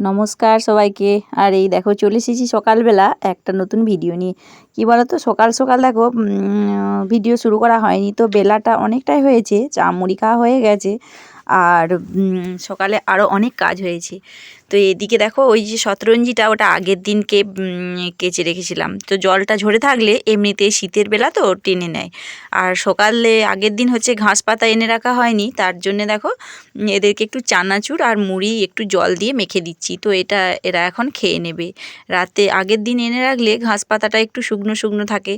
নমস্কার সবাইকে। আর এই দেখো চলে এসেছি সকালবেলা একটা নতুন ভিডিও নিয়ে। কি বলো তো, সকাল সকাল দেখো ভিডিও শুরু করা হয়নি, তো বেলাটা অনেকটাই হয়েছে, চা মুড়ি খাওয়া হয়ে গেছে। আর সকালে আরও অনেক কাজ হয়েছে। তো এদিকে দেখো ওই যে শতরঞ্জিটা, ওটা আগের দিনকে কেচে রেখেছিলাম। তো জলটা ঝরে থাকলে এমনিতে শীতের বেলা তো টেনে নেয়। আর সকালে আগের দিন হচ্ছে ঘাস পাতা এনে রাখা হয়নি, তার জন্যে দেখো এদেরকে একটু চানাচুর আর মুড়ি একটু জল দিয়ে মেখে দিচ্ছি। তো এটা এরা এখন খেয়ে নেবে। রাতে আগের দিন এনে রাখলে ঘাস পাতাটা একটু শুকনো শুকনো থাকে।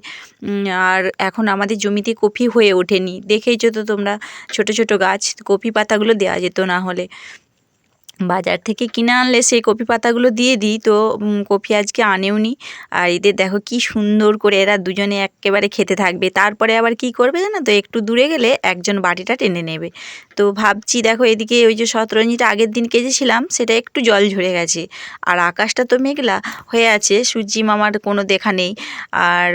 আর এখন আমাদের জমিতে কপি হয়ে ওঠেনি, দেখেইছো তো তোমরা, ছোট ছোট গাছ, কপি পাতাগুলো দেওয়া যেত না হলে। বাজার থেকে কিনে আনলে সেই কপি পাতাগুলো দিয়ে দিই, তো কপি আজকে আনেও নি। আর এদের দেখো কি সুন্দর করে এরা দুজনে একেবারে খেতে থাকবে। তারপরে আবার কি করবে জানো তো, একটু দূরে গেলে একজন বাটিটা টেনে নেবে। তো ভাবছি দেখো এদিকে ওই যে শতরঞ্জিটা আগের দিন কেজেছিলাম, সেটা একটু জল ঝরে গেছে। আর আকাশটা তো মেঘলা হয়ে আছে, সূর্যি মামার কোনো দেখা নেই। আর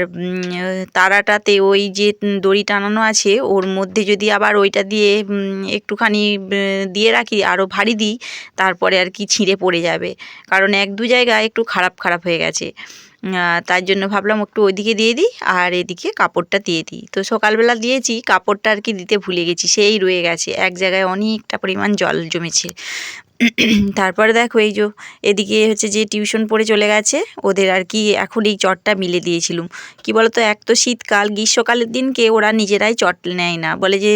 তারাটাতে ওই যে দড়ি টানানো আছে, ওর মধ্যে যদি আবার ওইটা দিয়ে একটুখানি দিয়ে রাখি, আরও ভারী দিই, তারপরে আর কি ছিঁড়ে পড়ে যাবে। কারণ এক দু জায়গায় একটু খারাপ খারাপ হয়ে গেছে। তার জন্য ভাবলাম একটু ওইদিকে দিয়ে দিই আর এদিকে কাপড়টা দিয়ে দিই। তো সকালবেলা দিয়েছি, কাপড়টা আর কি দিতে ভুলে গেছি, সেই রয়ে গেছে এক জায়গায়, অনেকটা পরিমাণ জল জমেছে। তারপরে দেখো এই যে এদিকে হচ্ছে যে টিউশন পড়ে চলে গেছে, ওদের আর কি এখন এই চটটা মিলে দিয়েছিলুম। কি বলতো, এক তো শীতকাল, গ্রীষ্মকালের দিনকে ওরা নিজেরাই চট নেয় না, বলে যে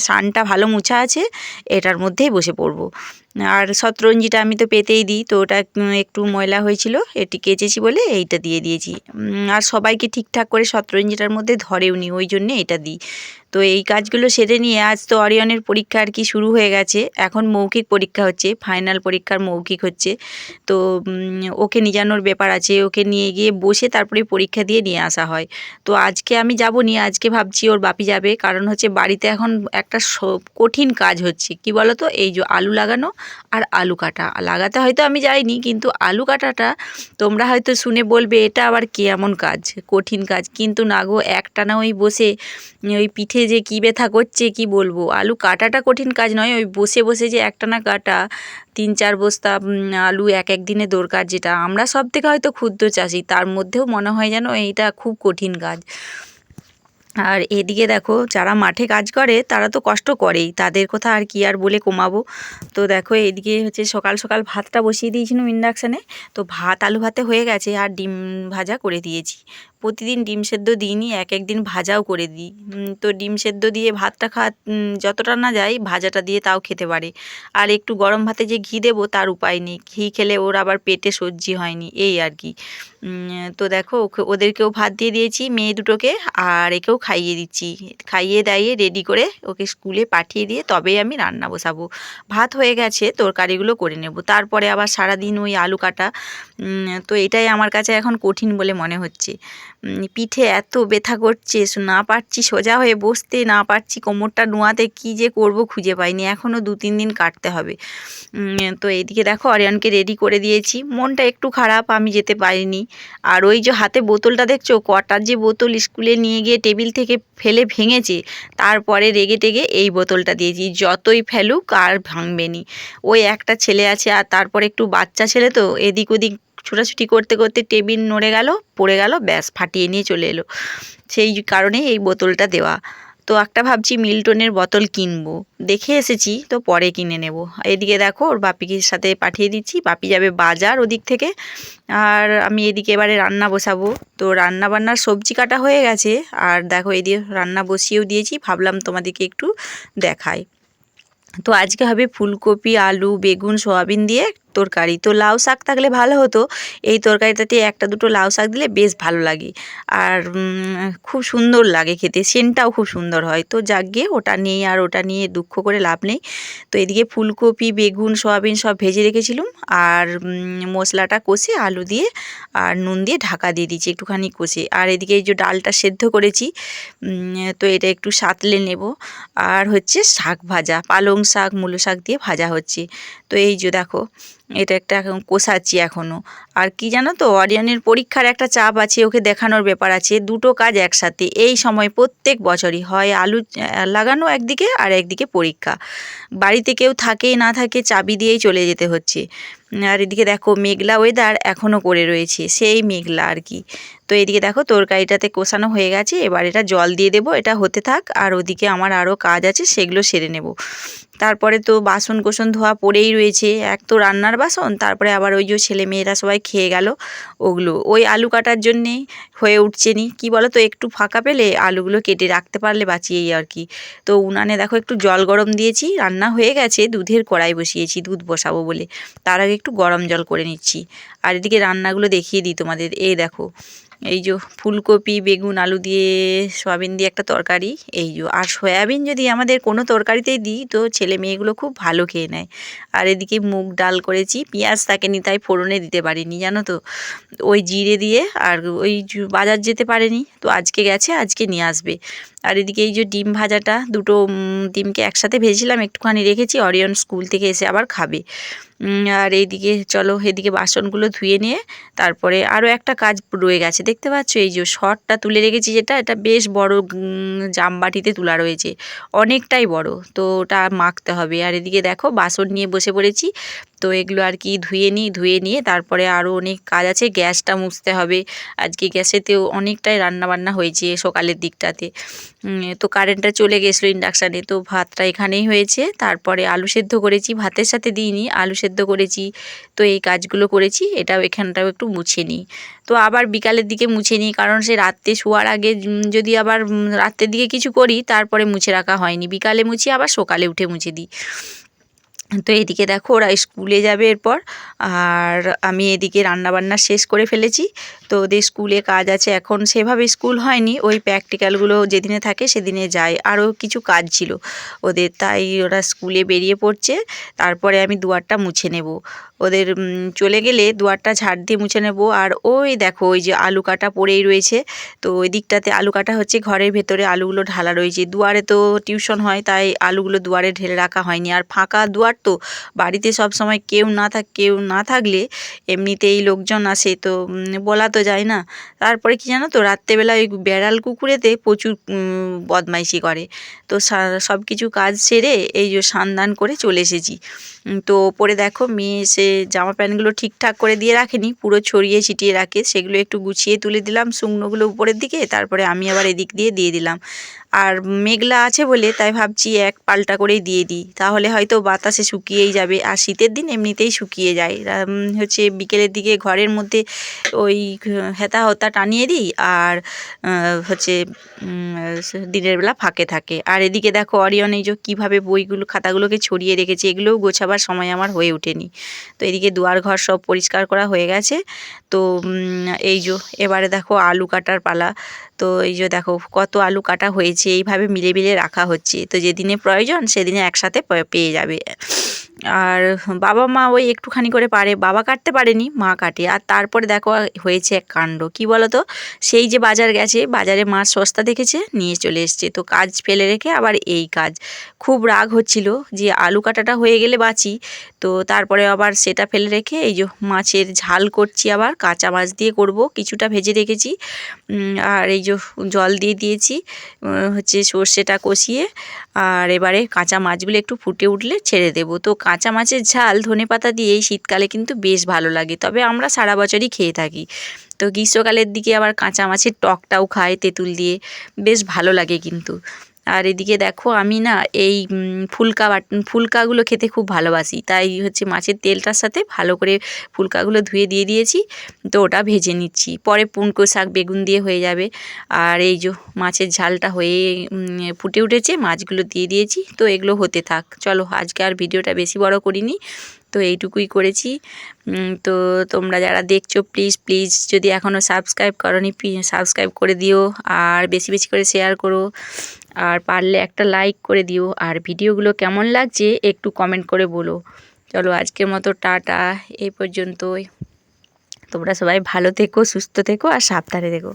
সানটা ভালো মুছা আছে, এটার মধ্যেই বসে পড়বো। আর শতরঞ্জিটা আমি তো পেতেই দিই, তো ওটা একটু ময়লা হয়েছিল, এটি কেচেছি বলে এইটা দিয়ে দিয়েছি। আর সবাইকে ঠিকঠাক করে শতরঞ্জিটার মধ্যে ধরেও নি, ওই জন্যে এটা দিই। তো এই কাজগুলো সেরে নিয়ে, আজ তো অরিয়নের পরীক্ষা আর কি শুরু হয়ে গেছে, এখন মৌখিক পরীক্ষা হচ্ছে, ফাইনাল পরীক্ষার মৌখিক হচ্ছে। তো ওকে নিয়ে যাওয়ার ব্যাপার আছে, ওকে নিয়ে গিয়ে বসে তারপরে পরীক্ষা দিয়ে নিয়ে আসা হয়। তো আজকে আমি যাব নি, আজকে ভাবছি ওর বাপি যাবে, কারণ হচ্ছে বাড়িতে এখন একটা কঠিন কাজ হচ্ছে। কি বলো তো, এই যে আলু লাগানো আর আলু কাটা, লাগাতে হয়তো আমি যাইনি, কিন্তু আলু কাটাটা তোমরা হয়তো শুনে বলবে এটা আবার কেমন কাজ, কঠিন কাজ, কিন্তু না গো, একটানা ওই বসে ওই পিঠে যে কী ব্যথা করছে কি বলবো। আলু কাটাটা কঠিন কাজ নয়, ওই বসে বসে যে একটানা কাটা, 3-4 বস্তা আলু এক এক দিনে দরকার, যেটা আমরা সব থেকে হয়তো ক্ষুদ্র চাষি, তার মধ্যেও মনে হয় যেন এইটা খুব কঠিন কাজ। আর এদিকে দেখো যারা মাঠে কাজ করে তারা তো কষ্ট করেই, তাদের কথা আর কি আর বলে কমাবো। তো দেখো এইদিকে হচ্ছে সকাল সকাল ভাতটা বসিয়ে দিয়েছিলাম ইন্ডাকশানে। তো ভাত আলু ভাতে হয়ে গেছে, আর ডিম ভাজা করে দিয়েছি। প্রতিদিন ডিম সেদ্ধ দিইনি, এক এক দিন ভাজাও করে দিই। তো ডিম সেদ্ধ দিয়ে ভাতটা যতটা না যায়, ভাজাটা দিয়ে তাও খেতে পারে। আর একটু গরম ভাতে যে ঘি দেবো তার উপায় নেই, ঘি খেলে ওর আবার পেটে সহ্য হয়নি, এই আর কি। তো দেখো ওদেরকেও ভাত দিয়ে দিয়েছি, মেয়ে দুটোকে, আর একেও খাইয়ে দিচ্ছি। খাইয়ে দাইয়ে রেডি করে ওকে স্কুলে পাঠিয়ে দিয়ে তবেই আমি রান্না বসাবো। ভাত হয়ে গেছে, তরকারিগুলো করে নেব, তারপরে আবার সারাদিন ওই আলু কাটা। তো এটাই আমার কাছে এখন কঠিন বলে মনে হচ্ছে। পিঠে এত ব্যথা করছে, না পারছি সোজা হয়ে বসতে, না পারছি কোমরটা নোয়াতে, কী যে করব খুঁজে পাইনি, এখনও 2-3 দিন কাটতে হবে। তো এইদিকে দেখো অরিয়নকে রেডি করে দিয়েছি, মনটা একটু খারাপ, আমি যেতে পারিনি। আর ওই যে হাতে বোতলটা দেখছো, কটার যে বোতল স্কুলে নিয়ে গিয়ে টেবিল থেকে ফেলে ভেঙেছে, তারপরে রেগে টেগে এই বোতলটা দিয়েছি, যতই ফেলুক আর ভাঙবেনি। ওই একটা ছেলে আছে, আর তারপরে একটু বাচ্চা ছেলে, তো এদিক ওদিক ছোটাছুটি করতে করতে টেবিল নড়ে গেল, পড়ে গেল, ব্যাস ফাটিয়ে নিয়ে চলে এলো। সেই কারণেই এই বোতলটা দেওয়া। তো একটা ভাবছি মিল্টনের বোতল কিনবো, দেখে এসেছি, তো পরে কিনে নেব। এদিকে দেখো ওর বাপিকে সাথে পাঠিয়ে দিচ্ছি, বাপি যাবে বাজার ওদিক থেকে। আর আমি এদিকে এবারে রান্না বসাবো। তো রান্না বান্নার সবজি কাটা হয়ে গেছে, আর দেখো এদিকে রান্না বসিয়েও দিয়েছি, ভাবলাম তোমাদেরকে একটু দেখাই। তো আজকে হবে ফুলকপি, আলু, বেগুন, সয়াবিন দিয়ে তরকারি। তো লাউ শাক থাকলে ভালো হতো, এই তরকারিটাতে একটা দুটো লাউ শাক দিলে বেশ ভালো লাগে। আর খুব সুন্দর লাগে খেতে, সেন্টটাও খুব সুন্দর হয়। তো যাকগে, ওটা নেই আর ওটা নিয়ে দুঃখ করে লাভ নেই। তো এদিকে ফুলকপি, বেগুন, সয়াবিন সব ভেজে রেখেছিলুম, আর মশলাটা কষে আলু দিয়ে আর নুন দিয়ে ঢাকা দিয়ে দিয়েছি একটুখানি কষে। আর এদিকে এই যে ডালটা সেদ্ধ করেছি, তো এটা একটু সাঁতলে নেব। আর হচ্ছে শাক ভাজা, পালং শাক, মূলো শাক দিয়ে ভাজা হচ্ছে। তো এই যে দেখো, এটা একটা এখন কষাচ্ছি এখনও। আর কি জানো তো, অরিয়নের পরীক্ষার একটা চাপ আছে, ওকে দেখানোর ব্যাপার আছে, দুটো কাজ একসাথে এই সময় প্রত্যেক বছরই হয়, আলু লাগানো একদিকে আর একদিকে পরীক্ষা। বাড়িতে কেউ থাকে না থাকে চাবি দিয়েই চলে যেতে হচ্ছে। আর এদিকে দেখো মেঘলা ওয়েদার এখনও করে রয়েছে, সেই মেঘলা আর কি। তো এদিকে দেখো তরকারিটাতে কষানো হয়ে গেছে, এবার এটা জল দিয়ে দেবো, এটা হতে থাক। আর ওদিকে আমার আরও কাজ আছে, সেগুলো সেরে নেব। তারপরে তো বাসন কোসন ধোয়া পড়েই রয়েছে, এক তো রান্নার বাসন, তারপরে আবার ওই যে ছেলে মেয়েরা সবাই খেয়ে গেল ওগুলো, ওই আলু কাটার জন্যেই হয়ে উঠছে নি। কী বলো তো, একটু ফাঁকা পেলে আলুগুলো কেটে রাখতে পারলে বাঁচিয়েই আর কি। তো উনানে দেখো একটু জল গরম দিয়েছি, রান্না হয়ে গেছে, দুধের কড়াই বসিয়েছি, দুধ বসাবো বলে। তার আগে একটু গরম জল করে নিচ্ছি। আর এদিকে রান্নাগুলো দেখিয়ে দিই তোমাদের, এই দেখো এই যে ফুলকপি বেগুন আলু দিয়ে সয়াবিন দিয়ে একটা তরকারি, এই যে। আর সয়াবিন যদি আমাদের কোনো তরকারিতেই দিই তো ছেলে মেয়েগুলো খুব ভালো খেয়ে নেয়। আর এদিকে মুগ ডাল করেছি, পেঁয়াজ থাকেনি তাই ফোড়নে দিতে পারিনি জানো তো, ওই জিরে দিয়ে। আর ওই বাজার যেতে পারেনি তো আজকে গেছে, আজকে নিয়ে আসবে। আর এদিকে এই যে ডিম ভাজাটা, দুটো ডিমকে একসাথে ভেজেছিলাম, একটুখানি রেখেছি, অরিয়ন স্কুল থেকে এসে আবার খাবে। আর এইদিকে চলো, এদিকে বাসনগুলো ধুয়ে নিয়ে তারপরে আরও একটা কাজ রয়ে গেছে, দেখতে পাচ্ছ এই যে শর্টটা তুলে রেখেছি, যেটা এটা বেশ বড় জামবাটিতে তোলা রয়েছে, অনেকটাই বড়, তো ওটা মাখতে হবে। আর এদিকে দেখো বাসন নিয়ে বসে পড়েছি, তো এগুলো আর কি ধুয়ে নিই, ধুয়ে নিয়ে তারপরে আরও অনেক কাজ আছে, গ্যাসটা মুছতে হবে। আজকে গ্যাসেতেও অনেকটাই রান্নাবান্না হয়েছে সকালের দিকটাতে। তো কারেন্টটা চলে গেছিলো ইন্ডাকশানে, তো ভাতটা এখানেই হয়েছে। তারপরে আলু সেদ্ধ করেছি, ভাতের সাথে দিইনি, আলু সেদ্ধ করেছি। তো এই কাজগুলো করেছি, এটাও এখানটাও একটু মুছে নিই। তো আবার বিকালের দিকে মুছে নিই, কারণ সে রাত্রে শোয়ার আগে যদি আবার রাত্রের দিকে কিছু করি তারপরে মুছে রাখা হয়নি, বিকালে মুছি আবার সকালে উঠে মুছে দিই। তো এদিকে দেখো ওরা স্কুলে যাবে এরপর, আর আমি এদিকে রান্নাবান্না শেষ করে ফেলেছি। তো ওদের স্কুলে কাজ আছে, এখন সেভাবে স্কুল হয়নি, ওই প্র্যাকটিক্যালগুলো যেদিনে থাকে সেদিনে যায়, আরও কিছু কাজ ছিল ওদের, তাই ওরা স্কুলে বেরিয়ে পড়ছে। তারপরে আমি দুয়ারটা মুছে নেব, ওদের চলে গেলে দুয়ারটা ঝাড় দিয়ে মুছে নেব। আর ওই দেখো ওই যে আলু কাটা পড়েই রয়েছে, তো ওই দিকটাতে আলু কাটা হচ্ছে, ঘরের ভেতরে আলুগুলো ঢালা রয়েছে। দুয়ারে তো টিউশন হয় তাই আলুগুলো দুয়ারে ঢেলে রাখা হয়নি, আর ফাঁকা দুয়ার তো, বাড়িতে সব সময় কেউ না থাকলে এমনিতেই লোকজন আসে, তো বলা তো যায় না। তারপরে কি জানো তো, রাত্রেবেলা ওই বেড়াল কুকুরেতে প্রচুর বদমাইশি করে। তো সব কিছু কাজ সেরে এই যে স্নান করে চলে এসেছি। তো ওপরে দেখো মেয়ে এসে জামা প্যান্টগুলো ঠিকঠাক করে দিয়ে রাখেনি, পুরো ছড়িয়ে ছিটিয়ে রাখে, সেগুলো একটু গুছিয়ে তুলে দিলাম শুকনোগুলো উপরের দিকে, তারপরে আমি আবার এদিক দিয়ে দিলাম। আর মেঘলা আছে বলে তাই ভাবছি এক পাল্টা করেই দিয়ে দিই, তাহলে হয়তো বাতাসে শুকিয়েই যাবে, আর শীতের দিন এমনিতেই শুকিয়ে যায়। হচ্ছে বিকেলের দিকে ঘরের মধ্যে ওই হেতা হতা টানিয়ে দিই, আর হচ্ছে দিনের বেলা ফাঁকে থাকে। আর এদিকে দেখো অরিয়ন এই যে কীভাবে বইগুলো খাতাগুলোকে ছড়িয়ে রেখেছে, এগুলোও গোছাবার সময় আমার হয়ে ওঠেনি। তো এদিকে দুয়ার ঘর সব পরিষ্কার করা হয়ে গেছে। তো এই যে এবারে দেখো আলু কাটার পালা। তো এই যে দেখো কত আলু কাটা হয়েছে, এইভাবে মিলে মিলে রাখা হচ্ছে, তো যেদিনে প্রয়োজন সেদিনে একসাথে পেয়ে যাবে। আর বাবা মা ওই একটুখানি করে পারে, বাবা কাটতে পারেনি, মা কাটে। আর তারপরে দেখো হয়েছে এক কাণ্ড, কি বলো তো, সেই যে বাজার গেছে, বাজারে মাছ সস্তা দেখেছে নিয়ে চলে এসছে, তো কাজ ফেলে রেখে আবার এই কাজ। খুব রাগ হচ্ছিল যে আলু কাটাটা হয়ে গেলে বাঁচি, তো তারপরে আবার সেটা ফেলে রেখে এই যে মাছের ঝাল করছি, আবার কাঁচা মাছ দিয়ে করব, কিছুটা ভেজে রেখেছি। আর এই যে জল দিয়ে দিয়েছি, হচ্ছে সর্ষেটা কষিয়ে, আর এবারে কাঁচা মাছগুলো একটু ফুটে উঠলে ছেড়ে দেবো। তো কাঁচা মাছের ঝাল ধনেপাতা দিয়ে এই শীতকালে কিন্তু বেশ ভালো লাগে, তবে আমরা সারা বছরই খেয়ে থাকি। তো গ্রীষ্মকালের দিকে আবার কাঁচা মাছের টকটাও খায় তেঁতুল দিয়ে, বেশ ভালো লাগে কিন্তু। আর এদিকে দেখো আমি না এই ফুলকাগুলো খেতে খুব ভালোবাসি, তাই হচ্ছে মাছের তেলটার সাথে ভালো করে ফুলকাগুলো ধুয়ে দিয়ে দিয়েছি, তো ওটা ভেজে নিচ্ছি, পরে পুনকো শাক বেগুন দিয়ে হয়ে যাবে। আর এই যে মাছের ঝালটা হয়ে ফুটে উঠেছে, মাছগুলো দিয়ে দিয়েছি, তো এগুলো হতে থাক। চলো আজকে আর ভিডিওটা বেশি বড় করিনি, তো এইটুকুই করেছি। তো তোমরা যারা দেখছো প্লিজ যদি এখনও সাবস্ক্রাইব করোনি সাবস্ক্রাইব করে দিও, আর বেশি বেশি করে শেয়ার করো, আর পারলে একটা লাইক করে দিও, আর ভিডিওগুলো কেমন লাগছে একটু কমেন্ট করে বলো। চলো আজকের মতো টাটা, এই পর্যন্তই। তোমরা সবাই ভালো থেকো, সুস্থ থেকো, আর সাবধানে থেকো।